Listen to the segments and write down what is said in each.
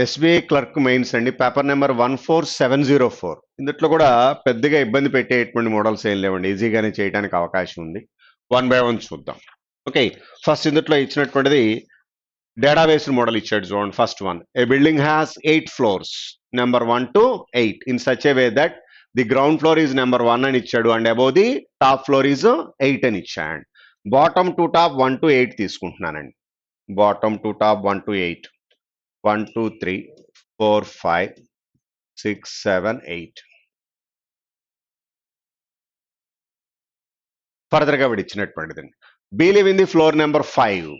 SBI clerk mains అండి, paper number 14704. ఇందులో కూడా పెద్దగా ఇబ్బంది పెట్టేటువంటి మోడల్స్ ఏం లేవండి, ఈజీగానే చేయడానికి అవకాశం ఉంది. 1 by 1 చూద్దాం. ఓకే, ఫస్ట్ ఇందులో ఇచ్చినటువంటిది డేటాబేస్ మోడల్ ఇచ్చాడు చూడండి. First one, A building has 8 floors, number 1 to 8 in such a way that the ground floor is number 1 అని ఇచ్చాడు and above the top floor is 8 అని ఇచ్చాడు. బాటమ్ టు టాప్ 1 to 8 తీసుకుంటున్నానండి. Bottom to top 1 to 8, 1 2 3 4 5 6 7 8. Further గా విడిచినటువంటిది B live in the floor number 5.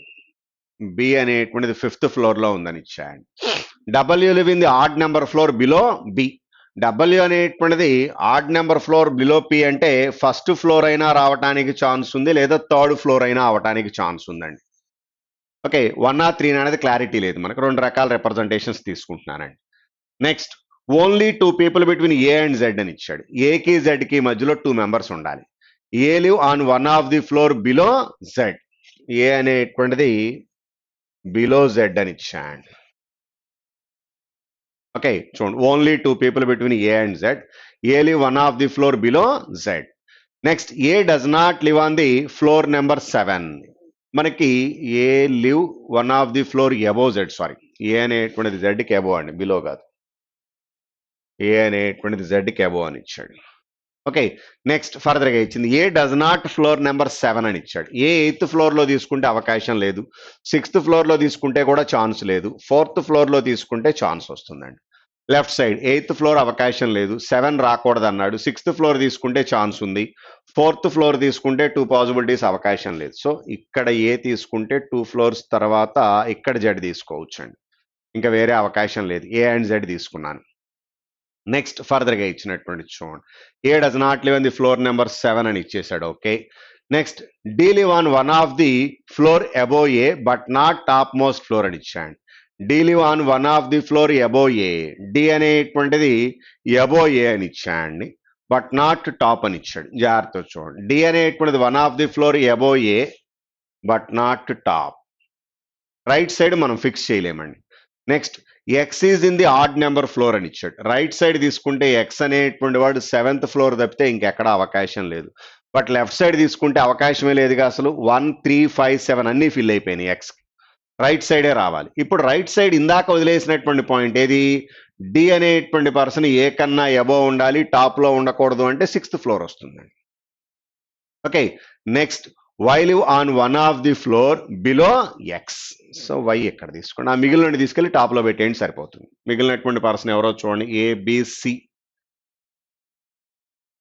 B అనేటువంటిది 5th floor లో ఉందని ఇచ్చాడు. W live in the odd number floor below B. W అనేటువంటిది odd number floor below P అంటే first floor అయినా రావడానికి ఛాన్స్ ఉంది, లేదా థర్డ్ ఫ్లోర్ అయినా అవడానికి ఛాన్స్ ఉందండి. ఓకే, 1 or 3 అనేది క్లారిటీ లేదు మనకు, 2 రకాల రిప్రజెంటేషన్స్ తీసుకుంటున్నానండి. Next, only 2 people between A and Z అని ఇచ్చాడు. ఏకి జెడ్ కి మధ్యలో 2 members ఉండాలి. A live on 1 of the floor below Z. A అనేటువంటిది బిలో జెడ్ అని ఇచ్చాడు. ఓకే చూడండి, only 2 people between A and Z. A live 1 of the floor below Z. Next, A does not live on the floor number 7. మనకి A live 1 of the floor above Z. Sorry, ఏ అనేటువంటిది జెడ్కి above అండి, below కాదు. ఏ అనేటువంటిది జెడ్కి above అని ఇచ్చాడు. Okay, next further గా ఇచ్చింది ఏ does not floor number 7 అని ఇచ్చాడు. ఏ 8th floor లో తీసుకుంటే అవకాశం లేదు, 6th floor లో తీసుకుంటే కూడా ఛాన్స్ లేదు, 4th floor లో తీసుకుంటే ఛాన్స్ వస్తుందండి. లెఫ్ట్ సైడ్ 8th floor అవకాశం లేదు, 7 రాకూడదు అన్నాడు. 6th floor తీసుకుంటే ఛాన్స్ ఉంది, 4th floor తీసుకుంటే 2 possibilities అవకాశం లేదు. సో ఇక్కడ ఏ తీసుకుంటే 2 floors తర్వాత ఇక్కడ జెడ్ తీసుకోవచ్చు అండి, ఇంకా వేరే అవకాశం లేదు. ఏ అండ్ జెడ్ తీసుకున్నాను. నెక్స్ట్ ఫర్దర్ గా ఇచ్చినటువంటి చూడండి, A does not live in the floor number 7 అని ఇచ్చేసాడు. Okay, next, D live on 1 of the floor above A but not topmost floor అని ఇచ్చాడు. D live on 1 of the floor above A. D అనేటువంటిది above A అని ఇచ్చాడండి, but not top అని ఇచ్చాడు. జాగ్రత్త చూడండి, డి అనేటువంటిది 1 of the floor above A but not top. Right side మనం ఫిక్స్ చేయలేమండి. Next, X is in the odd number floor అని ఇచ్చాడు. రైట్ సైడ్ తీసుకుంటే ఎక్స్ అనేటువంటి వాడు 7th floor తప్పితే ఇంకెక్కడ అవకాశం లేదు. బట్ లెఫ్ట్ సైడ్ తీసుకుంటే అవకాశమే లేదుగా, అసలు 1 3 5 7 అన్ని ఫిల్ అయిపోయినాయి. ఎక్స్ రైట్ సైడే రావాలి. ఇప్పుడు రైట్ సైడ్ ఇందాక వదిలేసినటువంటి పాయింట్ ఏది, డి అనేటువంటి పర్సన్ ఏ కన్నా అబోవ్ ఉండాలి, టాప్ లో ఉండకూడదు అంటే 6th floor వస్తుందండి. Okay, next, Y live on 1 of the floor below X. So Y ఎక్కడ తీసుకోండి, ఆ మిగిలిన తీసుకెళ్లి టాప్ లో పెట్టేయండి సరిపోతుంది. మిగిలినటువంటి పర్సన్ ఎవరో చూడండి, ఏబిసి.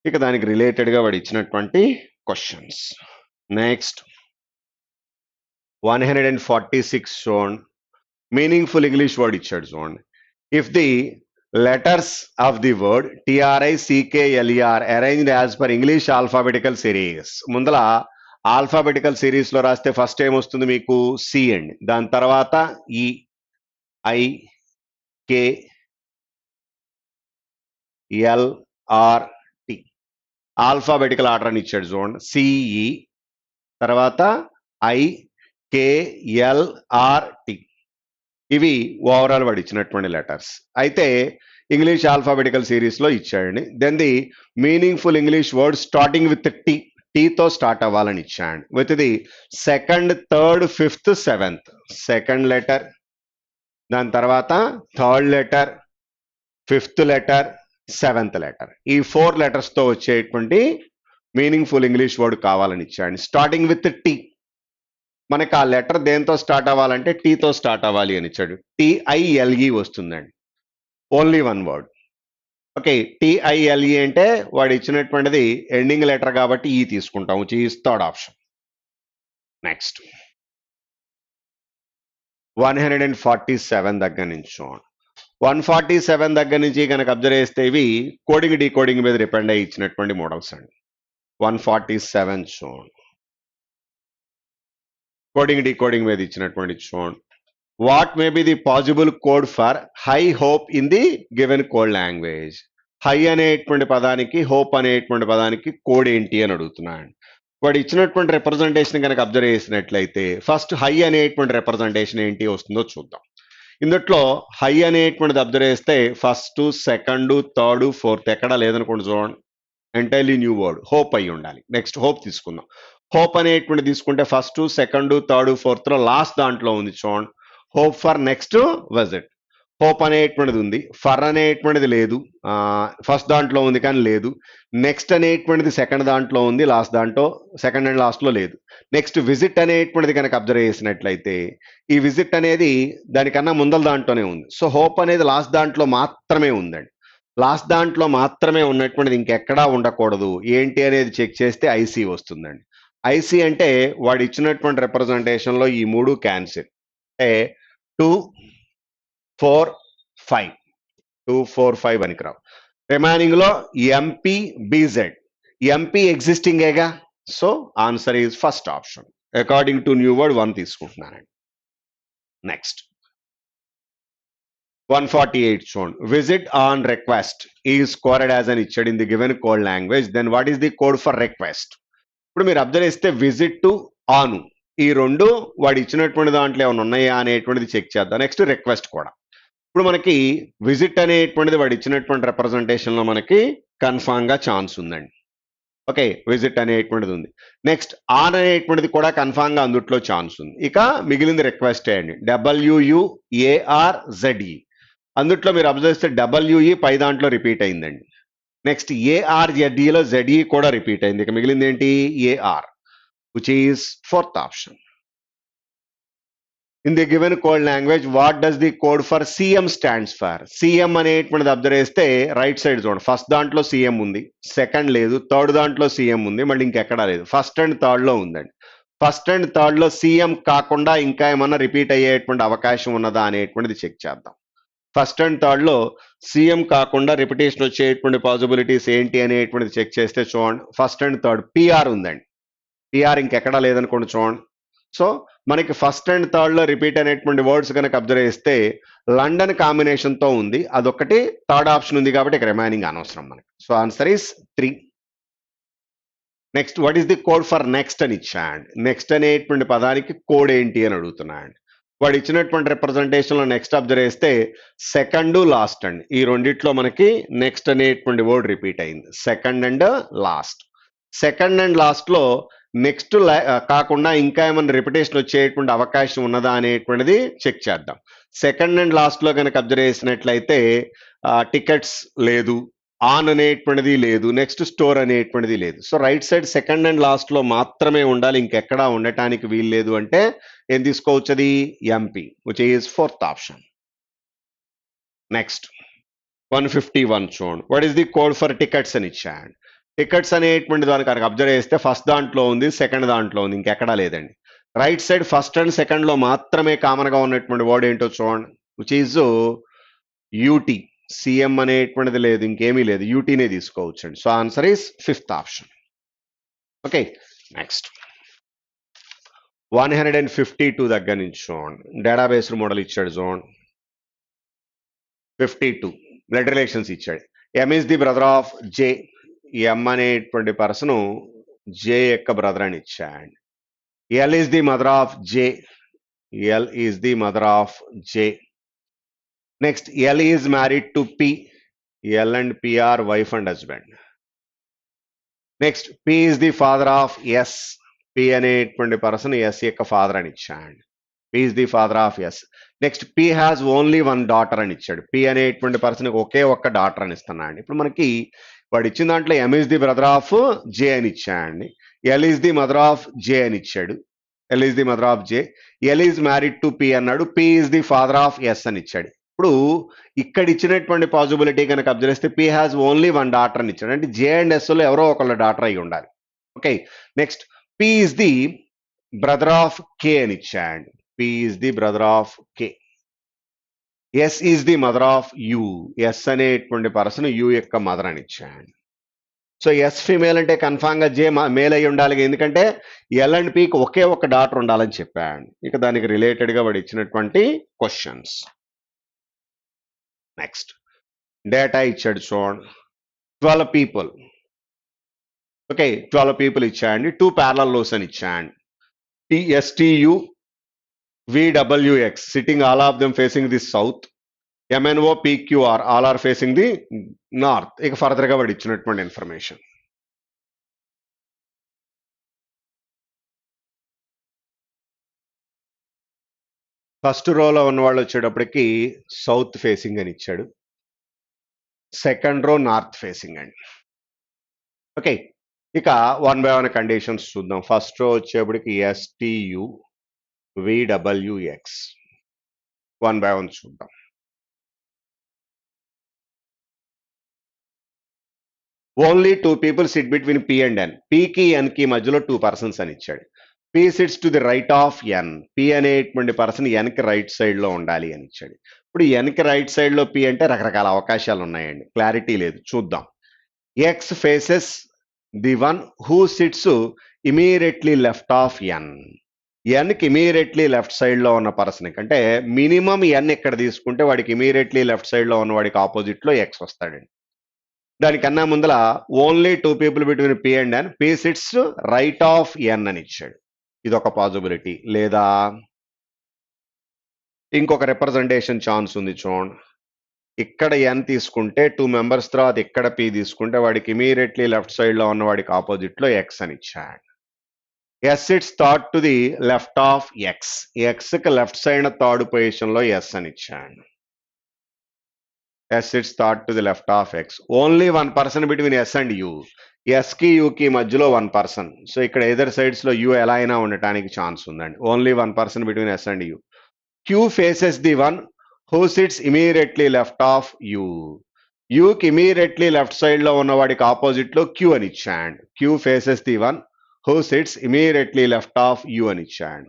ఇక దానికి రిలేటెడ్ గా వాడు ఇచ్చినటువంటి క్వశ్చన్స్. నెక్స్ట్ 146 చూడండి, మీనింగ్ఫుల్ ఇంగ్లీష్ వర్డ్ ఇచ్చాడు చూడండి. If the letters of the word TRICKLER arranged as per English alphabetical series. ముందల ఆల్ఫాబెటికల్ సిరీస్ లో రాస్తే ఫస్ట్ ఏం వస్తుంది మీకు, సి అండి. దాని తర్వాత E I K L R T alphabetical order అని ఇచ్చాడు చూడండి. సిఈ తర్వాత I K L R T, ఇవి ఓవరాల్ వాడు ఇచ్చినటువంటి లెటర్స్. అయితే ఇంగ్లీష్ ఆల్ఫాబెటికల్ సిరీస్ లో ఇచ్చాడండి. Then the meaningful English word starting with T, టీతో స్టార్ట్ అవ్వాలని ఇచ్చాడు. With the 2nd 3rd 5th 7th, second letter, దాని తర్వాత 3rd letter, 5th letter, 7th letter, ఈ 4 letters తో వచ్చేటువంటి మీనింగ్ఫుల్ ఇంగ్లీష్ వర్డ్ కావాలని ఇచ్చాడు. స్టార్టింగ్ విత్ టీ, మనకి ఆ లెటర్ దేంతో స్టార్ట్ అవ్వాలంటే టీతో స్టార్ట్ అవ్వాలి అని ఇచ్చాడు. TILE వస్తుందండి, ఓన్లీ 1 word. ఓకే, TILE అంటే వాడు ఇచ్చినటువంటిది ఎండింగ్ లెటర్ కాబట్టి ఈ తీసుకుంటాం, which is 3rd option. Next 147 దగ్గర నుంచి చూడండి. 147 దగ్గర నుంచి కనుక అబ్జర్వ్ చేస్తే ఇవి కోడింగ్ డీకోడింగ్ మీద డిపెండ్ అయ్యి ఇచ్చినటువంటి మోడల్స్ అండి. 147 చూడండి, కోడింగ్ డీకోడింగ్ మీద ఇచ్చినటువంటి చూడండి. What may be the possible code for high hope in the given code language. High అనేటువంటి పదానికి హోప్ అనేటువంటి పదానికి కోడ్ ఏంటి అని అడుగుతున్నాడు. వాడు ఇచ్చినటువంటి రిప్రజెంటేషన్ కనుక అబ్జర్వ్ చేసినట్లయితే ఫస్ట్ హై అనేటువంటి రిప్రజెంటేషన్ ఏంటి వస్తుందో చూద్దాం. ఇందుట్లో హై అనేటువంటిది అబ్జర్వ్ చేస్తే ఫస్ట్, సెకండ్, థర్డ్, ఫోర్త్ ఎక్కడా లేదనుకోండి చూడండి. ఎంటైర్లీ న్యూ వర్డ్ హోప్ అయి ఉండాలి. నెక్స్ట్ హోప్ తీసుకుందాం. హోప్ అనేటువంటి తీసుకుంటే ఫస్ట్, సెకండ్, థర్డ్, ఫోర్త్ లో లాస్ట్ దాంట్లో ఉంది చూడండి. Hope for next visit. Hope అనేటువంటిది ఉంది, ఫర్ అనేటువంటిది లేదు, ఫస్ట్ దాంట్లో ఉంది కానీ లేదు. నెక్స్ట్ అనేటువంటిది సెకండ్ దాంట్లో ఉంది, లాస్ట్ దాంట్లో సెకండ్ అండ్ లాస్ట్ లో లేదు. నెక్స్ట్ విజిట్ అనేటువంటిది కనుక అబ్జర్వ్ చేసినట్లయితే ఈ విజిట్ అనేది దానికన్నా ముందల దాంట్లోనే ఉంది. సో హోప్ అనేది లాస్ట్ దాంట్లో మాత్రమే ఉందండి. లాస్ట్ దాంట్లో మాత్రమే ఉన్నటువంటిది ఇంకెక్కడా ఉండకూడదు. ఏంటి అనేది చెక్ చేస్తే ఐసీ వస్తుందండి. ఐసీ అంటే వాడు ఇచ్చినటువంటి రిప్రజెంటేషన్ లో ఈ మూడు క్యాన్సిల్. అంటే 2, 4, 5 2, 4, 5 పనికిరావు. రిమైనింగ్ లో ఎంపీ, బీజెడ్. ఎంపీ ఎగ్జిస్టింగ్ ఏగా, so answer is first option. According to new word 1 తీసుకుంటున్నానండి. నెక్స్ట్ 148 చూడండి. Visit on request is coded as అని ఇచ్చాడు in the given code language. Then what is the code for request? ఇప్పుడు మీరు observe చేస్తే visit to on ఈ రెండు వాడు ఇచ్చినటువంటి దాంట్లో ఏమైనా ఉన్నాయా అనేటువంటిది చెక్ చేద్దాం. నెక్స్ట్ రిక్వెస్ట్ కూడా. ఇప్పుడు మనకి విజిట్ అనేటువంటిది వాడు ఇచ్చినటువంటి రిప్రజెంటేషన్ లో మనకి కన్ఫామ్ గా ఛాన్స్ ఉందండి. ఓకే, విజిట్ అనేటువంటిది ఉంది. నెక్స్ట్ ఆన్ అనేటువంటిది కూడా కన్ఫామ్ గా అందుట్లో ఛాన్స్ ఉంది. ఇక మిగిలింది రిక్వెస్ట్ చేయండి. WUARZE. అందుట్లో మీరు అబ్జర్వ్ చేస్తే WE పై దాంట్లో రిపీట్ అయిందండి. నెక్స్ట్ ARZEలో ZE కూడా రిపీట్ అయింది. ఇక మిగిలింది ఏంటి? AR, which is fourth option. In the given code language what does the code for CM stands for? CM అనేటువంటిది అబ్జర్వ్ చేస్తే రైట్ సైడ్ చూడండి. ఫస్ట్ దాంట్లో CM ఉంది, సెకండ్ లేదు, థర్డ్ దాంట్లో CM ఉంది, మళ్ళీ ఇంకెక్కడా లేదు. ఫస్ట్ అండ్ థర్డ్ లో ఉందండి. ఫస్ట్ అండ్ థర్డ్ లో CM కాకుండా ఇంకా ఏమన్నా రిపీట్ అయ్యేటువంటి అవకాశం ఉన్నదా అనేటువంటిది చెక్ చేద్దాం. ఫస్ట్ అండ్ థర్డ్ లో CM కాకుండా రిపిటేషన్ వచ్చేటువంటి పాసిబిలిటీస్ ఏంటి అనేటువంటిది చెక్ చేస్తే చూడండి. ఫస్ట్ అండ్ థర్డ్ PR ఉందండి. PR ఇంకెక్కడా లేదనుకోండి చూడండి. సో మనకి ఫస్ట్ అండ్ థర్డ్ లో రిపీట్ అనేటువంటి వర్డ్స్ కనుక అబ్జర్వ్ చేస్తే లండన్ కాంబినేషన్ తో ఉంది, అదొకటి. థర్డ్ ఆప్షన్ ఉంది కాబట్టి ఇక రిమైనింగ్ అనవసరం మనకి. So answer is 3. Next what is the code for next అని ఇచ్చాడు. నెక్స్ట్ అనేటువంటి పదానికి కోడ్ ఏంటి అని అడుగుతున్నాడు. వాడు ఇచ్చినటువంటి రిప్రజెంటేషన్ లో నెక్స్ట్ అబ్జర్వ్ చేస్తే సెకండ్, లాస్ట్ అండి. ఈ రెండిట్లో మనకి నెక్స్ట్ అనేటువంటి వర్డ్ రిపీట్ అయింది. Second and last. Second and last లో నెక్స్ట్ కాకుండా ఇంకా ఏమైనా రిపిటేషన్ వచ్చేటువంటి అవకాశం ఉన్నదా అనేటువంటిది చెక్ చేద్దాం. సెకండ్ అండ్ లాస్ట్ లో కనుక అబ్జర్వ్ చేసినట్లయితే టికెట్స్ లేదు, ఆన్ అనేటువంటిది లేదు, నెక్స్ట్ స్టోర్ అనేటువంటిది లేదు. So right side second and last లో మాత్రమే ఉండాలి, ఇంకెక్కడా ఉండటానికి వీలు లేదు. అంటే ఏం తీసుకోవచ్చు? అది MP, which is fourth option. Next 151 చూడండి. What is the code for tickets అని ఇచ్చాడు. టికెట్స్ అనేటువంటి దానికి కనుక అబ్జర్వ్ చేస్తే ఫస్ట్ దాంట్లో ఉంది, సెకండ్ దాంట్లో ఉంది, ఇంకెక్కడా లేదండి. Right side first and second లో మాత్రమే కామన్ గా ఉన్నటువంటి వర్డ్ ఏంటో చూడండి, విచ్ ఈజ్ UT. CM అనేటువంటిది లేదు, ఇంకేమీ లేదు, UTనే తీసుకోవచ్చు అండి. So answer is fifth option. Okay, next 152 దగ్గర నుంచి చూడండి. డేటాబేస్డ్ మోడల్ ఇచ్చాడు చూడండి. 52 బ్లడ్ రిలేషన్స్ ఇచ్చాడు. M is the brother of J. M అనేటువంటి పర్సన్ J యొక్క బ్రదర్ అని ఇచ్చాడు. L is the mother of J. L is the mother of J. Next L is married to P. L and P or wife and husband. Next P is the father of S. P అనేటువంటి person S యొక్క father అని ఇచ్చాడు. P is the father of S. Next P has only 1 daughter అని ఇచ్చాడు. P అనేటువంటి person ఒకే ఒక్క daughter అని ఇస్తున్నాడు. ఇప్పుడు మనకి వాడు ఇచ్చిన దాంట్లో M is the brother of J అని ఇచ్చాడండి. L is the mother of J అని ఇచ్చాడు. L is the mother of J. L is married to P అన్నాడు. P is the father of S అని ఇచ్చాడు. ఇప్పుడు ఇక్కడ ఇచ్చినటువంటి పాసిబిలిటీ కనుక అబ్జర్వ్ చేస్తే P హ్యాస్ ఓన్లీ 1 డాటర్ అని ఇచ్చాడు. అంటే J అండ్ S లో ఎవరో ఒకళ్ళ డాటర్ అయి ఉండాలి. Okay, next P is the brother of K అని ఇచ్చాడు. P is the brother of K. S is the mother of U. S అనేటువంటి పర్సన్ U యొక్క మదర్ అని ఇచ్చాడు. సో S ఫీమేల్ అంటే కన్ఫామ్ గా J మేల్ అయి ఉండాలి, ఎందుకంటే L అండ్ Pకి ఒకే ఒక్క డాటర్ ఉండాలని చెప్పాడు. ఇక దానికి రిలేటెడ్ గా వాడు ఇచ్చినటువంటి క్వశ్చన్స్. నెక్స్ట్ డేటా ఇచ్చాడు చూడండి. 12 people. Okay, 12 people ఇచ్చాయండి. 2 parallel rows అని ఇచ్చాడు. STU VWX sitting all of them facing the south. MNO PQR all are facing the north. ఇక ఫర్దర్ గా వాడు ఇచ్చినటువంటి ఇన్ఫర్మేషన్. ఫస్ట్ రోలో ఉన్న వాళ్ళు వచ్చేటప్పటికి సౌత్ ఫేసింగ్ అని ఇచ్చాడు. సెకండ్ రో నార్త్ ఫేసింగ్ అండి. ఓకే, ఇక 1 by 1 కండిషన్స్ చూద్దాం. ఫస్ట్ రో వచ్చేప్పటికి STU VWX 1 by 1 చూద్దాం. Only 2 people SIT between P and N. P కి N కి మధ్యలో 2 persons అని ఇచ్చాడు. P sits to the right of N. P అనేటువంటి పర్సన్ N కి రైట్ సైడ్ లో ఉండాలి అని ఇచ్చాడు. ఇప్పుడు N కి రైట్ సైడ్ లో P అంటే రకరకాల అవకాశాలు ఉన్నాయండి, క్లారిటీ లేదు, చూద్దాం. X faces the one who sits immediately left of N. N కి ఇమీడియట్లీ లెఫ్ట్ సైడ్ లో ఉన్న పర్సన్ అంటే మినిమం N ఇక్కడ తీసుకుంటే వాడికి ఇమీడియట్లీ లెఫ్ట్ సైడ్ లో ఉన్న వాడికి ఆపోజిట్ లో X వస్తాడండి. దానికన్నా ముందల only 2 people between P and N. P sits right of N అని ఇచ్చాడు. ఇది ఒక పాసిబిలిటీ. లేదా ఇంకొక రిప్రజెంటేషన్ ఛాన్స్ ఉంది చూడండి. ఇక్కడ N తీసుకుంటే 2 members తర్వాత ఇక్కడ P తీసుకుంటే వాడికి ఇమీడియట్లీ లెఫ్ట్ సైడ్ లో ఉన్న వాడికి ఆపోజిట్ లో X అని ఇచ్చాడు. S sits third to the left of X. X కి లెఫ్ట్ సైడ్ థర్డ్ పొజిషన్ లో S అని ఇచ్చాడు. S sits third to the left of X. Only one person between S and U. S కి U కి మధ్యలో 1 person. So ఇక్కడ either sides లో U ఎలా అయినా ఉండటానికి ఛాన్స్ ఉందండి. Only 1 person between S and U. Q faces the one who sits immediately left of U. U కి ఇమీడియట్లీ లెఫ్ట్ సైడ్ లో ఉన్నవాడికి ఆపోజిట్ లో Q అని ఇచ్చాడు. Q faces the one who sits immediately left of U అని ఇచ్చాడు.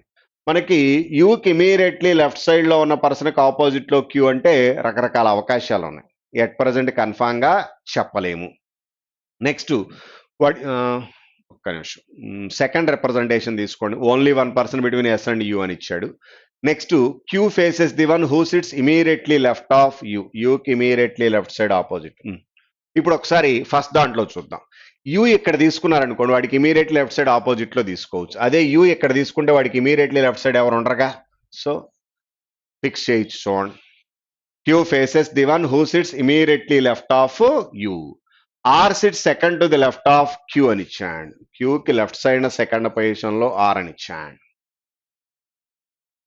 మనకి యూకి immediately left side లో ఉన్న పర్సన్కి ఆపోజిట్ లో క్యూ అంటే రకరకాల అవకాశాలు ఉన్నాయి. ఎట్ ప్రజెంట్ కన్ఫామ్ గా చెప్పలేము. నెక్స్ట్ ఒక్క నిమిషం, సెకండ్ రిప్రజెంటేషన్ తీసుకోండి. Only 1 person between S and U అని ఇచ్చాడు. Next Q faces the one who sits immediately left of U. యూకి ఇమీడియట్లీ లెఫ్ట్ సైడ్ ఆపోజిట్. ఇప్పుడు ఒకసారి ఫస్ట్ దాంట్లో చూద్దాం. యూ ఇక్కడ తీసుకున్నారనుకోండి, వాడికి ఇమీడియట్లీ లెఫ్ట్ సైడ్ ఆపోజిట్ లో తీసుకోవచ్చు. అదే యూ ఇక్కడ తీసుకుంటే వాడికి ఇమీడియట్లీ లెఫ్ట్ సైడ్ ఎవరు ఉండరుగా, సో ఫిక్స్ చేయొచ్చు చూడండి. Q faces the one who sits immediately left of you. R sits second to the left of Q అని ఇచ్చాడు. క్యూకి లెఫ్ట్ సైడ్ సెకండ్ పొజిషన్ లో ఆర్ అని ఇచ్చాడు.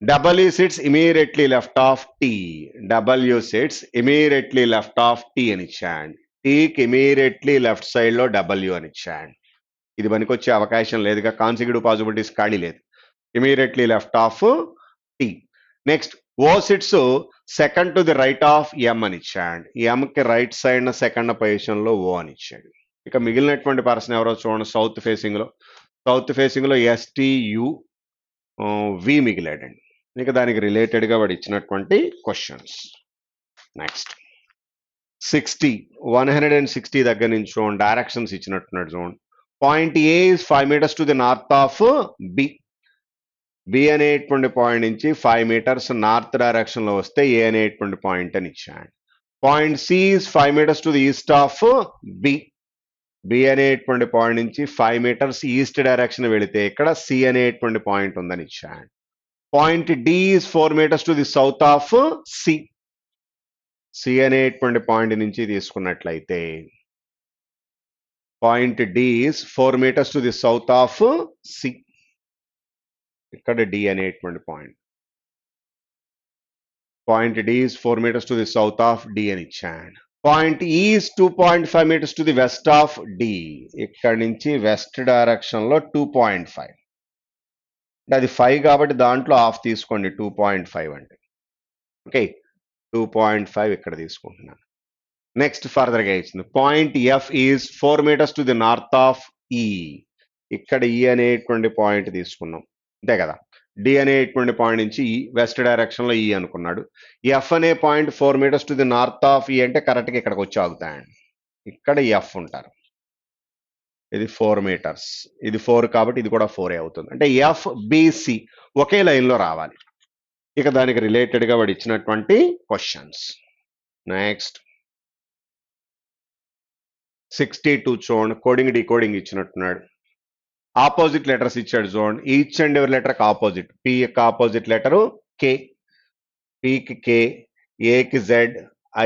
W sits immediately left of T. W sits immediately left of T అని ఇచ్చాడు. టీకి immediately left side లో డబ్ల్యూ అని ఇచ్చాడు. ఇది పనికొచ్చే అవకాశం లేదుగా, కాన్సిక్యూటివ్ పాసిబిలిటీస్ ఖాళీ లేదు. Immediately left of T. Next O sits second to the right of M అని ఇచ్చాడు. ఎంకి రైట్ సైడ్ సెకండ్ పొజిషన్ లో ఓ అని ఇచ్చాడు. ఇక మిగిలినటువంటి పర్సన్ ఎవరో చూడండి. సౌత్ ఫేసింగ్ లో STU V మిగిలాడండి. ఇక దానికి రిలేటెడ్ గా వాడు ఇచ్చినటువంటి క్వశ్చన్స్. నెక్స్ట్ 160 దగ్గర నుంచి చూడండి, డైరెక్షన్స్ ఇచ్చినట్టున్నాడు చూడండి. Point A is 5 meters to the north of B. B అనేటువంటి పాయింట్ నుంచి 5 meters నార్త్ డైరెక్షన్ లో వస్తే A అనేటువంటి పాయింట్ అని ఇచ్చాడు. Point C is 5 meters to the east of B. B అనేటువంటి పాయింట్ నుంచి 5 meters ఈస్ట్ డైరెక్షన్ వెళితే ఇక్కడ C అనేటువంటి పాయింట్ ఉందని ఇచ్చాడు. Point D is 4 meters to the south of C. C అనేటువంటి పాయింట్ నుంచి తీసుకున్నట్లయితే point D is 4 meters to the south of C. ఇక్కడ D అనేటువంటి point. Point D is 4 meters to the south of D అని ఇచ్చాడు. Point E is 2.5 meters to the west of D. ఇక్కడ నుంచి west direction లో 2.5. అది 5 కాబట్టి దాంట్లో హాఫ్ తీసుకోండి, 2.5 అంటే. ఓకే, 2.5 ఇక్కడ తీసుకుంటున్నాను. నెక్స్ట్ ఫర్దర్ గా ఇచ్చింది. Point F is 4 meters to the north of E. ఇక్కడ E అనేటువంటి పాయింట్ తీసుకున్నాం, అంతే కదా. D అనేటువంటి పాయింట్ నుంచి వెస్ట్ డైరెక్షన్ లో E అనుకున్నాడు. F అనే point 4 meters to the north of E అంటే కరెక్ట్ గా ఇక్కడికి వచ్చి ఆగుతాయండి. ఇక్కడ F ఉంటారు. ఇది 4 meters, ఇది 4 కాబట్టి ఇది కూడా 4 అవుతుంది. అంటే FBC ఒకే లైన్ లో రావాలి. ఇక దానికి రిలేటెడ్ గా వాడు ఇచ్చినటువంటి క్వశ్చన్స్. నెక్స్ట్ 62 చూడండి. కోడింగ్ డీకోడింగ్ ఇచ్చినట్టున్నాడు. ఆపోజిట్ లెటర్స్ ఇచ్చాడు చూడండి. Each and every letter opposite. P యొక్క ఆపోజిట్ లెటరు కే, పీకి కే, ఏకి జెడ్,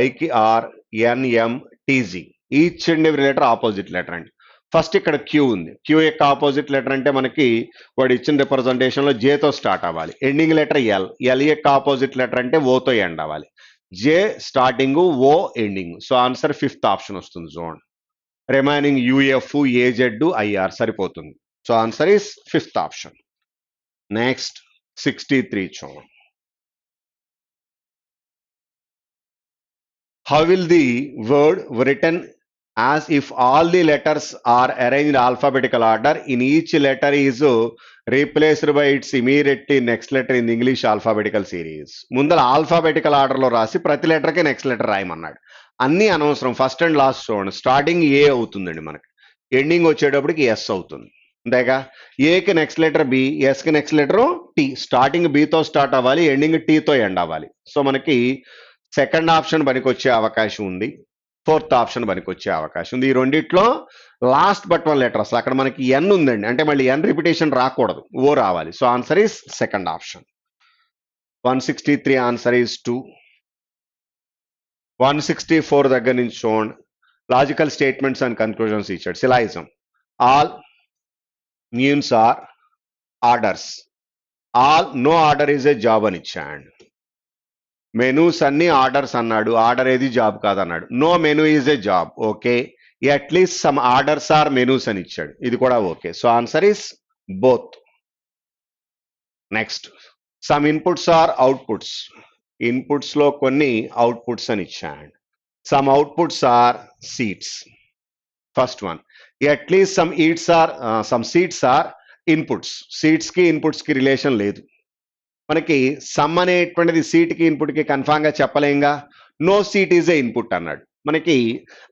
ఐకి R, NM, TG. Each and every letter opposite letter అండి. ఫస్ట్ ఇక్కడ క్యూ ఉంది. క్యూ యొక్క ఆపోజిట్ లెటర్ అంటే మనకి వాడు ఇచ్చిన రిప్రజెంటేషన్ లో జేతో స్టార్ట్ అవ్వాలి. Ending letter L. ఎల్ యొక్క ఆపోజిట్ లెటర్ అంటే ఓతో ఎండ్ అవ్వాలి. J starting, O ending. So answer fifth option వస్తుంది. జోన్ రిమైనింగ్ యుఎఫ్, ఏజెడ్, ఐఆర్ సరిపోతుంది. So answer is fifth option. Next 63 చూడండి. How will the word written as if all the letters are arranged in alphabetical order? In each letter is replaced by its immediately next letter in the English alphabetical series. ముందర alphabetical order లో రాసి ప్రతి letter కి next letter రాయమన్నాడు. అన్ని అనవసరం. First and last చూడండి. Starting A అవుతుందండి మనకి, ఎండింగ్ వచ్చేటప్పటికి ఎస్ అవుతుంది. అంతేగా. ఏకి నెక్స్ట్ లెటర్ బి, ఎస్ కి నెక్స్ట్ లెటర్ టీ. స్టార్టింగ్ బితో స్టార్ట్ అవ్వాలి, ఎండింగ్ టీతో ఎండ్ అవ్వాలి. సో మనకి సెకండ్ ఆప్షన్ పనికొచ్చే అవకాశం ఉంది, ఫోర్త్ ఆప్షన్ పనికొచ్చే అవకాశం ఉంది. ఈ రెండిట్లో లాస్ట్ బట్ వన్ లెటర్ అసలు అక్కడ మనకి ఎన్ ఉందండి, అంటే మళ్ళీ ఎన్ రిపిటేషన్ రాకూడదు, ఓ రావాలి. So answer is second option. 163 answer is 2. 164 దగ్గర నుంచి చూడండి. లాజికల్ స్టేట్మెంట్స్ అండ్ కన్క్లూజన్స్ ఇచ్చాడు. Syllogism. All nouns are orders. All no order is a job అని ఇచ్చాడు. మెనూస్ అన్ని ఆర్డర్స్ అన్నాడు, ఆర్డర్ ఏది జాబ్ కాదన్నాడు. No menu is a job. Okay. At least some orders are menus అని ఇచ్చాడు, ఇది కూడా okay. So answer is both. Next some inputs are outputs. Inputs లో కొన్ని అవుట్పుట్స్ అని ఇచ్చాడు. Some outputs are seeds. First one. At least some seeds are inputs. Seeds కి inputs కి రిలేషన్ లేదు. మనకి సమ్ అనేటువంటిది సీట్ కి ఇన్పుట్ కి కన్ఫామ్ గా చెప్పలేంగా. No seat is a input అన్నాడు. మనకి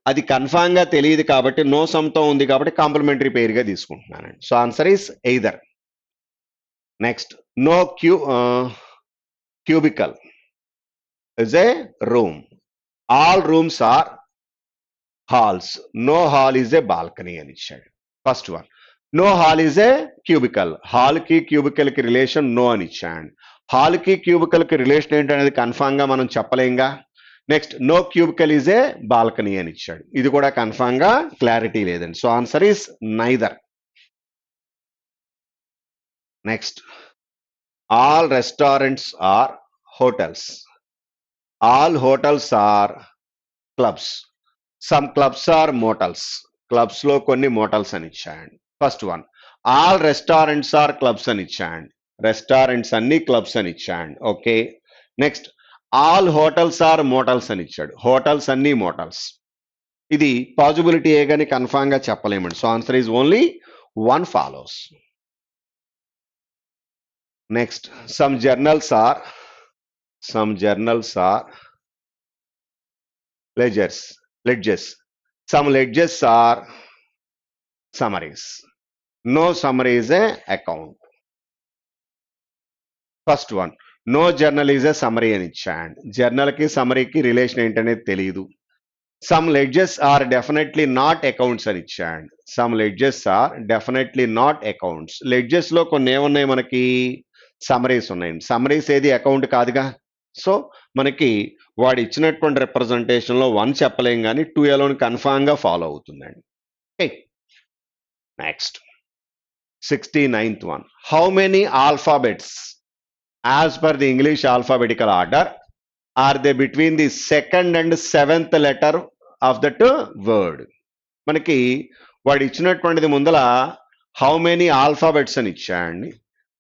అది కన్ఫామ్ గా తెలియదు కాబట్టి నో సమ్ తో ఉంది కాబట్టి కాంప్లిమెంటరీ పేర్ గా తీసుకుంటున్నానండి. So answer is either. Next no cubicle is a room. All rooms are halls. No hall is a balcony అని ఇచ్చాడు. First one. No hall is a cubicle. Hall కి cubicle కి relation no అని ఇచ్చాడు. Hall కి cubicle కి relation ఏంటనేది confirm గా మనం చెప్పలేంగా. Next no cubicle is a balcony అని ఇచ్చాడు, ఇది కూడా కన్ఫామ్ గా క్లారిటీ లేదండి. So answer is neither. Next all restaurants are hotels. All hotels are clubs. Some clubs are motels. Clubs లో కొన్ని మోటల్స్ అని ఇచ్చాడు. First one. All restaurants are clubs అని ఇచ్చాడు. రెస్టారెంట్స్ అన్ని క్లబ్స్ అని ఇచ్చాడు. Okay. Next all hotels are motels అని ఇచ్చాడు. హోటల్స్ అన్ని మోటల్స్. ఇది పాజిబిలిటీ ఏ కానీ కన్ఫామ్ గా చెప్పలేమండి. So answer is only one follows. Next some journals are ledges. Some ledges are summaries. No summary is a account. First one. No journal is a summary అని ఇచ్చాడు. Journal కి సమ్మరీకి relation ఏంటనేది తెలియదు. Some ledges are definitely not accounts అని ఇచ్చాడు. Some ledges are definitely not accounts. Ledges లో కొన్ని ఏమున్నాయి మనకి, సమ్మరీస్ ఉన్నాయండి. సమ్మరీస్ ఏది అకౌంట్ కాదుగా. సో మనకి వాడు ఇచ్చినటువంటి రిప్రజెంటేషన్ లో 1 చెప్పలేం కానీ 2 అలోన్ కన్ఫామ్ గా ఫాలో అవుతుందండి. Okay. Next, 69th one. How many alphabets as per the English alphabetical order are they between the second and seventh letter of that word? మనకి వాడు ఇచ్చినటువంటిది ముందల హౌ మెనీ ఆల్ఫాబెట్స్ అని ఇచ్చాడండి.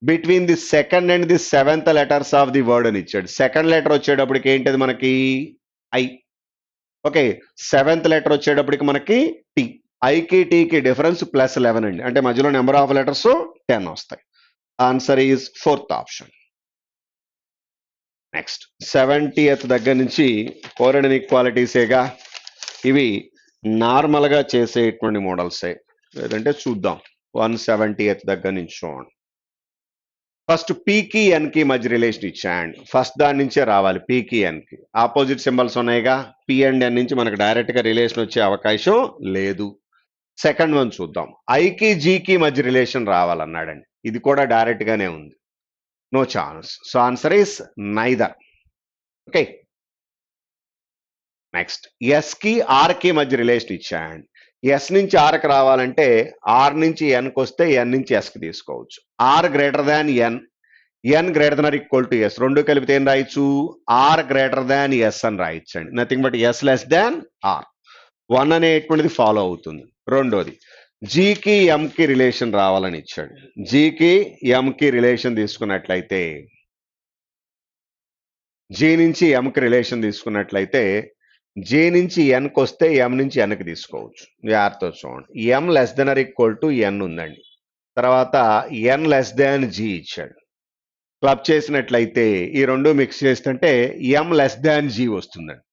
Between the second and the seventh letters of the word అని ఇచ్చాడు. Second letter వచ్చేటప్పటికి ఏంటిది మనకి ఐ. ఓకే. సెవెంత్ లెటర్ వచ్చేటప్పటికి మనకి టీ. ఐకి టీకి డిఫరెన్స్ +11 అండి, అంటే మధ్యలో నెంబర్ ఆఫ్ లెటర్స్ 10 వస్తాయి. Answer is fourth option. Next 70th దగ్గర నుంచి కోరెడ్ ఇన్ఈక్వాలిటీసేగా. ఇవి నార్మల్ గా చేసేటువంటి మోడల్సే, లేదంటే చూద్దాం. 170th దగ్గర నుంచి చూడండి. ఫస్ట్ పీకి ఎన్కి మధ్య రిలేషన్ ఇచ్చాయండి. ఫస్ట్ దాని నుంచే రావాలి. పీకి ఎన్కి ఆపోజిట్ సింబల్స్ ఉన్నాయిగా. పి అండ్ ఎన్ నుంచి మనకు డైరెక్ట్ గా రిలేషన్ వచ్చే అవకాశం లేదు. సెకండ్ వన్ చూద్దాం. ఐకి జీకి మధ్య రిలేషన్ రావాలన్నాడండి, ఇది కూడా డైరెక్ట్ గానే ఉంది. No chance. So answer is neither. Okay, next S కి ఆర్ కి మధ్య రిలేషన్ ఇచ్చాయండి. ఎస్ నుంచి ఆర్కి రావాలంటే ఆర్ నుంచి ఎన్కి వస్తే ఎన్ నుంచి ఎస్కి తీసుకోవచ్చు. R greater than N, N greater than or equal to S, రెండు కలిపితే ఏం రాయొచ్చు? ఆర్ గ్రేటర్ దాన్ ఎస్ అని రాయొచ్చండి. Nothing but S less than R. 1 అనేటువంటిది ఫాలో అవుతుంది. రెండోది జీకి ఎంకి రిలేషన్ రావాలని ఇచ్చాడు. జీకి ఎంకి రిలేషన్ తీసుకున్నట్లయితే, జీ నుంచి ఎంకి రిలేషన్ తీసుకున్నట్లయితే జే నుంచి ఎన్కి వస్తే ఎం నుంచి ఎన్కి తీసుకోవచ్చు. జాగ్రత్త చూడండి, M less than or equal to N ఉందండి. తర్వాత ఎన్ లెస్ దాన్ జీ ఇచ్చాడు. క్లబ్ చేసినట్లయితే ఈ రెండు మిక్స్ చేస్తుంటే ఎం లెస్ దాన్ జీ వస్తుందండి.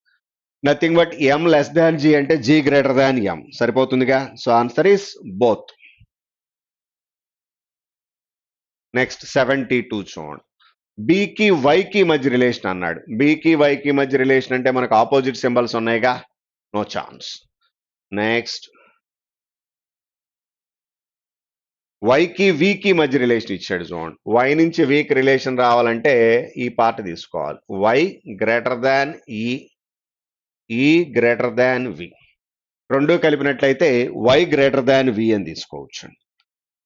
Nothing but M less than G అంటే జీ గ్రేటర్ దాన్ ఎం, సరిపోతుందిగా. So answer is both. Next 72 చూడండి. బికి వైకి మధ్య రిలేషన్ అన్నాడు. బికి వైకి మధ్య రిలేషన్ అంటే మనకు ఆపోజిట్ సింబల్స్ ఉన్నాయిగా, నో ఛాన్స్. నెక్స్ట్ వైకి వికి మధ్య రిలేషన్ ఇచ్చాడు చూడండి. వై నుంచి వికి రిలేషన్ రావాలంటే ఈ పార్ట్ తీసుకోవాలి. వై గ్రేటర్ దాన్ ఈ, ఈ గ్రేటర్ దాన్ వి, రెండు కలిపినట్లయితే వై గ్రేటర్ దాన్ వి అని తీసుకోవచ్చు.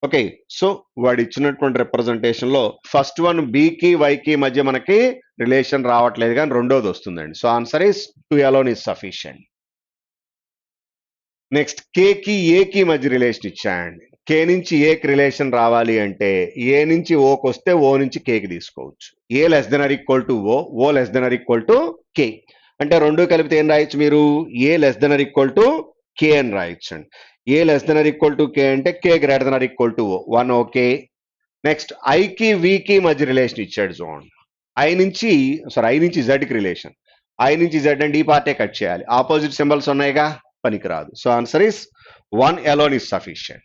ఓకే, సో వాడు ఇచ్చినటువంటి రిప్రజెంటేషన్ లో ఫస్ట్ వన్ బికి వైకి మధ్య మనకి రిలేషన్ రావట్లేదు, కానీ రెండోది వస్తుందండి. So answer is 2 alone is sufficient. Next కేకి ఏకి మధ్య రిలేషన్ ఇచ్చాయండి. కే నుంచి ఏకి రిలేషన్ రావాలి అంటే ఏ నుంచి ఓకి వస్తే ఓ నుంచి కేకి తీసుకోవచ్చు. A less than or equal to O, O less than or equal to K. అంటే రెండు కలిపితే ఏం రాయొచ్చు మీరు? A less than or equal to K అని రాయొచ్చండి. A less than or equal to K అంటే K greater than or equal to O, 1 okay. Next ఐకి వికి మధ్య రిలేషన్ ఇచ్చాడు చూడండి. ఐ నుంచి జెడ్కి రిలేషన్. ఐ నుంచి జెడ్ అంటే ఈ పార్టే కట్ చేయాలి, ఆపోజిట్ సింబల్స్ ఉన్నాయిగా, పనికిరాదు. So answer is 1 alone is sufficient.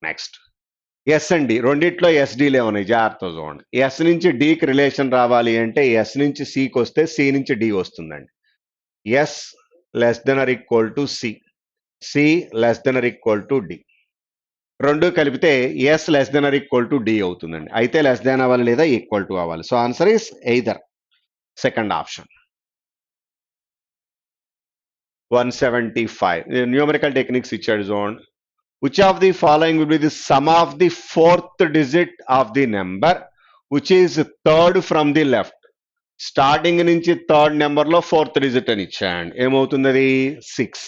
Next S అండి, రెండిట్లో ఎస్డీలే ఉన్నాయి, జాగ్రత్త చూడండి. ఎస్ నుంచి డికి రిలేషన్ రావాలి అంటే ఎస్ నుంచి సికి వస్తే సి నుంచి డి వస్తుందండి. S less than or equal to C, C less than or equal to D, రెండు కలిపితే S less than or equal to D అవుతుందండి. అయితే లెస్ దెన్ అవ్వాలి లేదా ఈక్వల్ టు అవ్వాలి. So answer is either, second option. 175 numerical techniques ఇచ్చాడు చూడండి. Which of the following will be the sum of the fourth digit of the number which is third from the left? Starting నుంచి third number లో fourth digit అని ఇచ్చాడు. ఏమవుతుంది అది? 6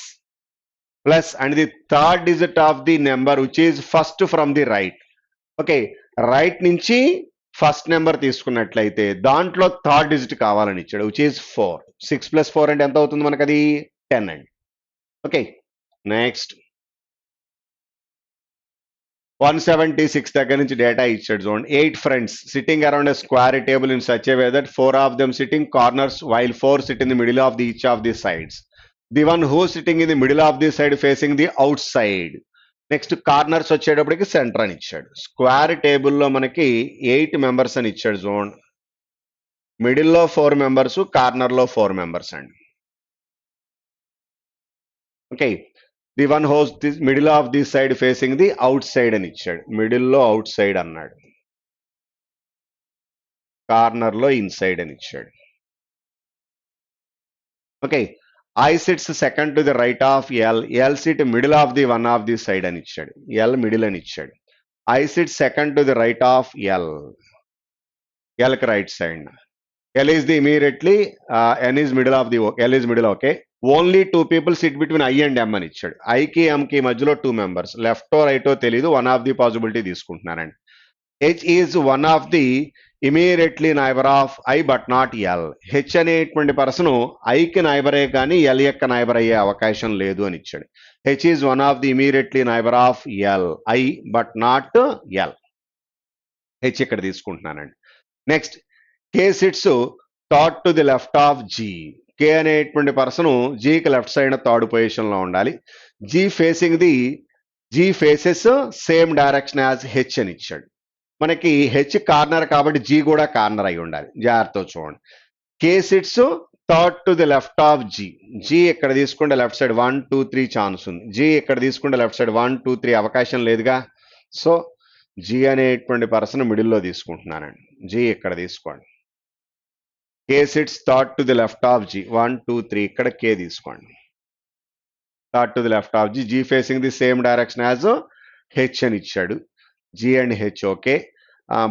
plus and the third digit of the number which is first from the right. Okay, right నుంచి first number తీసుకున్నట్లయితే దాంట్లో third digit కావాలని ఇచ్చాడు, విచ్ ఈజ్ 4. 6 + 4 అంటే ఎంత అవుతుంది మనకు? అది 10 అండి. ఓకే, నెక్స్ట్ 176 దగ్గర నుంచి డేటా ఇచ్చాడు చూడండి. 8 friends sitting around a square table in such a way that 4 of them sitting corners while 4 sit in the middle of each of the sides. The one who sitting in the middle of the side facing the outside. Next corners వచ్చేటప్పటికి centre అని ఇచ్చాడు. Square టేబుల్లో మనకి 8 members అని ఇచ్చాడు చూడండి. మిడిల్లో 4 members, కార్నర్లో 4 మెంబర్స్ అండి. Okay, the one whose the middle of the side facing the outside అని ఇచ్చాడు. మిడిల్లో అవుట్ సైడ్ అన్నాడు, కార్నర్ లో ఇన్సైడ్ అని ఇచ్చాడు. Okay, I sits second to the right of L, L sit middle of the one of the side అని ఇచ్చాడు. L middle అని ఇచ్చాడు. I sit second to the right of L, L కి right side. L is the immediately, N is middle of the, L is middle. Okay, only 2 people SIT between I and M అని ఇచ్చాడు. ఐకి ఎంకి మధ్యలో 2 members, లెఫ్టో రైటో తెలియదు, one of the possibility తీసుకుంటున్నానండి. H is one of the immediately neighbour of I but not L. H అనేటువంటి person ఐకి నైబరే కానీ L యొక్క నైబర్ అయ్యే అవకాశం లేదు అని ఇచ్చాడు. H is one of the immediately neighbour of L, I but not L. H ఇక్కడ తీసుకుంటున్నానండి. Next K sits third to the left of G. K అనేటువంటి పర్సన్ జీకి లెఫ్ట్ సైడ్ థర్డ్ పొజిషన్ లో ఉండాలి. G faces same direction as H అని ఇచ్చాడు. మనకి H corner కాబట్టి జీ కూడా కార్నర్ అయి ఉండాలి. జాగ్రత్త చూడండి. K sits third to the left of G. G ఇక్కడ తీసుకుంటే లెఫ్ట్ సైడ్ 1 2 3 ఛాన్స్ ఉంది. జీ ఇక్కడ తీసుకుంటే లెఫ్ట్ సైడ్ 1 2 3 అవకాశం లేదుగా. సో జీ అనేటువంటి పర్సన్ మిడిల్లో తీసుకుంటున్నానండి. జీ ఇక్కడ తీసుకోండి. K sits third to the left of G. 1 2 3 ఇక్కడ కే తీసుకోండి. Third to the left of G. G facing the same direction as H అని ఇచ్చాడు. G and H okay.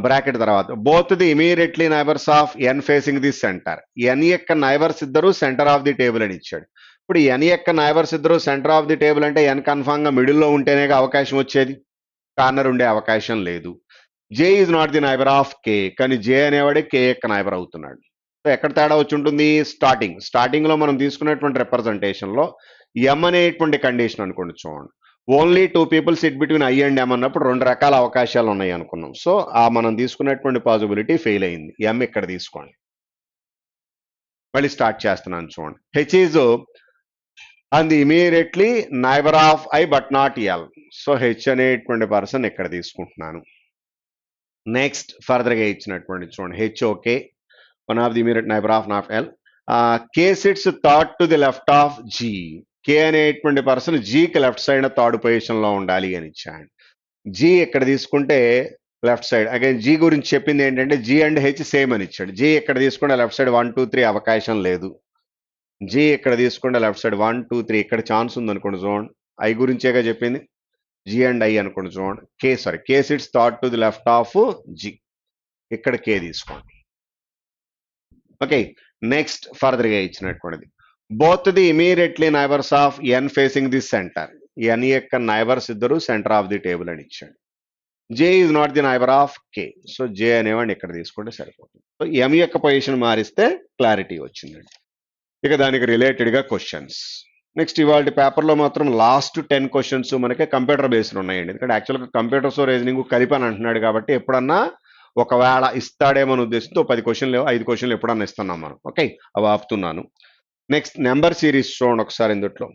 Bracket తర్వాత both the immediately neighbours of N facing the centre. N యొక్క neighbours ఇద్దరు centre of the table అని ఇచ్చాడు. ఇప్పుడు ఎన్ యొక్క neighbours ఇద్దరు సెంటర్ ఆఫ్ ది టేబుల్ అంటే ఎన్ కన్ఫామ్ గా మిడిల్లో ఉంటేనే అవకాశం వచ్చేది, కార్నర్ ఉండే అవకాశం లేదు. J is not the neighbour of K, కానీ జే అనేవాడే కే యొక్క నైబర్ అవుతున్నాడు. సో ఎక్కడ తేడా వచ్చి ఉంటుంది? స్టార్టింగ్ లో మనం తీసుకున్నటువంటి రిప్రజెంటేషన్ లో ఎం అనేటువంటి కండిషన్ అనుకోండి. చూడండి, only 2 people SIT between I and M అన్నప్పుడు 2 రకాల అవకాశాలు ఉన్నాయి అనుకున్నాం. సో మనం తీసుకున్నటువంటి పాసిబిలిటీ ఫెయిల్ అయింది. ఎం ఇక్కడ తీసుకోండి. మళ్ళీ స్టార్ట్ చేస్తున్నాను చూడండి. H is and the immediately neighbour of I but not L. So H అనేటువంటి పర్సన్ ఇక్కడ తీసుకుంటున్నాను. నెక్స్ట్ ఫర్దర్ గా ఇచ్చినటువంటి చూడండి, H okay, one of the immediate neighbour of not L. K sits third to the left of G. K అనేటువంటి person జీకి left side third position లో ఉండాలి అని ఇచ్చాడు. జీ ఇక్కడ తీసుకుంటే లెఫ్ట్ సైడ్. అగైన్ జీ గురించి చెప్పింది ఏంటంటే జీ అండ్ హెచ్ సేమ్ అని ఇచ్చాడు. జీ ఇక్కడ తీసుకుంటే లెఫ్ట్ సైడ్ 1 2 3 అవకాశం లేదు. జీ ఇక్కడ తీసుకుంటే లెఫ్ట్ సైడ్ 1 2 3 ఇక్కడ ఛాన్స్ ఉంది అనుకోండి. జోన్ ఐ గురించేగా చెప్పింది, జీ అండ్ ఐ అనుకోండి. జోన్ K sits third to the left of G. ఇక్కడ కే తీసుకోండి. ఓకే, నెక్స్ట్ ఫర్దర్ గా ఇచ్చినటువంటిది both the immediately neighbours of N facing the centre. N యొక్క నైబర్స్ ఇద్దరు సెంటర్ ఆఫ్ ది టేబుల్ అని ఇచ్చాడు. J is not the neighbour of K. So J అనేవాడిని ఇక్కడ తీసుకుంటే సరిపోతుంది. సో ఎం యొక్క పొజిషన్ మారిస్తే క్లారిటీ వచ్చిందండి. ఇక దానికి రిలేటెడ్ గా క్వశ్చన్స్. నెక్స్ట్ ఇవాళ పేపర్లో మాత్రం లాస్ట్ 10 క్వశ్చన్స్ మనకి కంప్యూటర్ బేస్డ్ ఉన్నాయండి. ఎందుకంటే యాక్చువల్గా కంప్యూటర్స్ రీజనింగ్ కలిపని అంటున్నాడు కాబట్టి ఎప్పుడన్నా ఒకవేళ ఇస్తాడేమో ఉద్దేశంతో 10 క్వశ్చన్లు 5 క్వశ్చన్లు ఎప్పుడన్నా ఇస్తున్నాం మనం. ఓకే, అవి ఆపుతున్నాను. నెక్స్ట్ నెంబర్ సిరీస్ చూడండి ఒకసారి. ఇందులో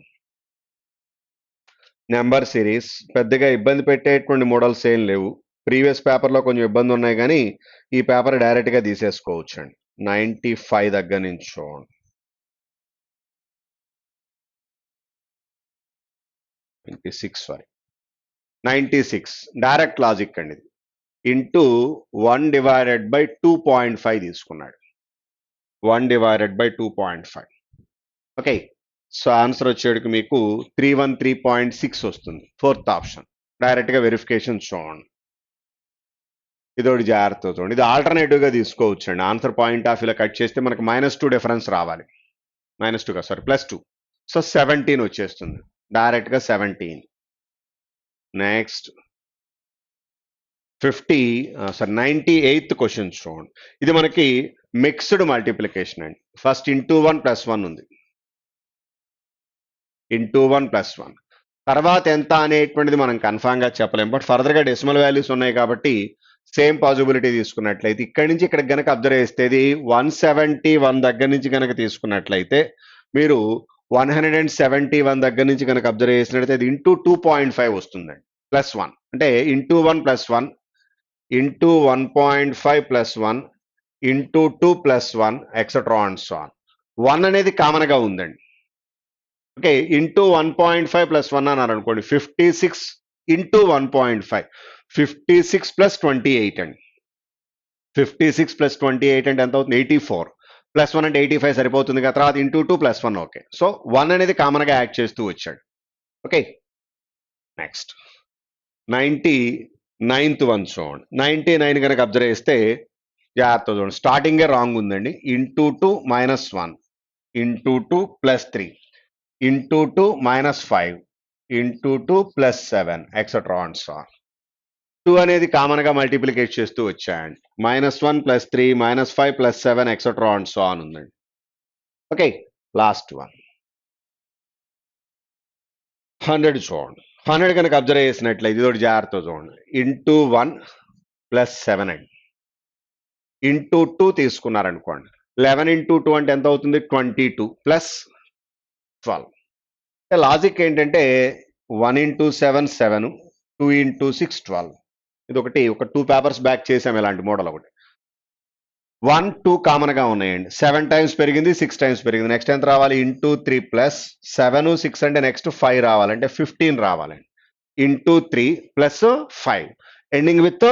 నెంబర్ సిరీస్ పెద్దగా ఇబ్బంది పెట్టేటువంటి మోడల్స్ ఏం లేవు. ప్రీవియస్ పేపర్లో కొంచెం ఇబ్బంది ఉన్నాయి, కానీ ఈ పేపర్ డైరెక్ట్ గా తీసేసుకోవచ్చు అండి. 95 దగ్గర నుంచి చూడండి. 96 డైరెక్ట్ లాజిక్ అండి. ఇది ఇంటూ 1 డివైడెడ్ బై 2.5 తీసుకున్నాడు. 1 divided by 2.5. Okay, so answer వచ్చేటికి మీకు 313.6 వస్తుంది. 4th option. డైరెక్ట్ గా వెరిఫికేషన్ చూడండి. ఇదోటి జాగ్రత్త చూడండి. ఇది ఆల్టర్నేటివ్ గా తీసుకోవచ్చు అండి. ఆన్సర్ పాయింట్ ఆఫ్ ఇలా కట్ చేస్తే మనకి -2 డిఫరెన్స్ రావాలి. -2 కాదు, సారీ, +2. సో 17 వచ్చేస్తుంది. డైరెక్ట్ గా 17. నెక్స్ట్ 98th క్వశ్చన్ చూడండి. ఇది మనకి మిక్స్డ్ మల్టిప్లికేషన్ అండి. ఫస్ట్ ఇంటూ 1 + 1 ఉంది. ఇంటూ 1 + 1 తర్వాత ఎంత అనేటువంటిది మనం కన్ఫామ్ గా చెప్పలేం. బట్ ఫర్దర్ గా డెసిమల్ వాల్యూస్ ఉన్నాయి కాబట్టి సేమ్ పాసిబిలిటీ తీసుకున్నట్లయితే ఇక్కడి నుంచి ఇక్కడ గనక అబ్జర్వ్ చేస్తే ఇది 171 దగ్గర నుంచి కనుక తీసుకున్నట్లయితే మీరు 171 దగ్గర నుంచి కనుక అబ్జర్వ్ చేసినట్లయితే ఇది ఇంటూ 2.5 వస్తుందండి. +1 అంటే into 1 + 1 into 1.5 + 1 into 2 + 1 etcetera and so on. 1 అనేది కామన్ గా ఉందండి. ఓకే, ఇంటూ 1.5 + 1 అన్నారు అనుకోండి. 56 ఇంటూ 1.5 56 + 28 అండి. 56 + 28 అంటే ఎంత అవుతుంది? 84. +1 అంటే 85 సరిపోతుంది కదా. తర్వాత ఇంటూ 2 + 1. ఓకే, సో 1 అనేది కామన్ గా యాడ్ చేస్తూ వచ్చాడు. ఓకే, నెక్స్ట్ 99th వన్ చూడండి. 99 కనుక అబ్జర్వ్ చేస్తే జాగ్రత్త చూడండి. స్టార్టింగే రాంగ్ ఉందండి. Into 2 -1 into 2 + 3 into 2 -5 into 2 + 7 etcetera and so on. 2 అనేది కామన్ గా మల్టిప్లికేట్ చేస్తూ వచ్చాయండి. -1 + 3 -5 + 7 ఎక్సెట్రా అండ్ సో ఆన్ ఉందండి. ఓకే, లాస్ట్ వన్ 100 చూడండి. 100 కనుక అబ్జర్వ్ చేసినట్లయితే ఇదొకటి జాగ్రత్త చూడండి. ఇంటూ 1 + 7 అండి. ఇంటూ 2 తీసుకున్నారనుకోండి. 11 ఇంటూ 2 అంటే ఎంత అవుతుంది? 22 + 12. లాజిక్ ఏంటంటే 1 ఇంటూ 7 7, 2 ఇంటూ 6 12. ఇది ఒక 2 పేపర్స్ బ్యాక్ చేసాం ఇలాంటి మోడల్ ఒకటి. 1 2 కామన్ గా ఉన్నాయండి. 7 టైమ్స్ పెరిగింది, 6 టైమ్స్ పెరిగింది. నెక్స్ట్ ఎంత రావాలి? ఇంటూ 3 + 7 6 అంటే నెక్స్ట్ 5 రావాలంటే 15 రావాలండి. ఇంటూ 3 + 5 ఎండింగ్ విత్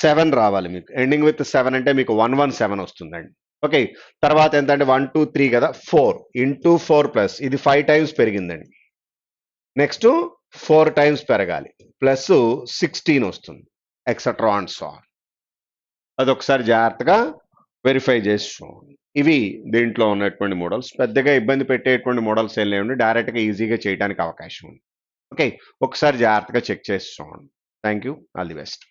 7 రావాలి మీకు. ఎండింగ్ విత్ 7 అంటే మీకు 117 వస్తుందండి. ఓకే, తర్వాత ఎంత అంటే 1 2 3 కదా, 4 ఇంటూ 4 ప్లస్ ఇది 5 టైమ్స్ పెరిగిందండి. నెక్స్ట్ 4 టైమ్స్ పెరగాలి ప్లస్ 16 వస్తుంది, ఎక్సెట్రా అండ్ సో ఆన్. అదొకసారి జాగ్రత్తగా వెరిఫై చేసి చూడండి. ఇవి దీంట్లో ఉన్నటువంటి మోడల్స్. పెద్దగా ఇబ్బంది పెట్టేటువంటి మోడల్స్ ఏం లేవండి, డైరెక్ట్గా ఈజీగా చేయడానికి అవకాశం ఉంది. ఓకే, ఒకసారి జాగ్రత్తగా చెక్ చేసి చూడండి. Thank you, all the best.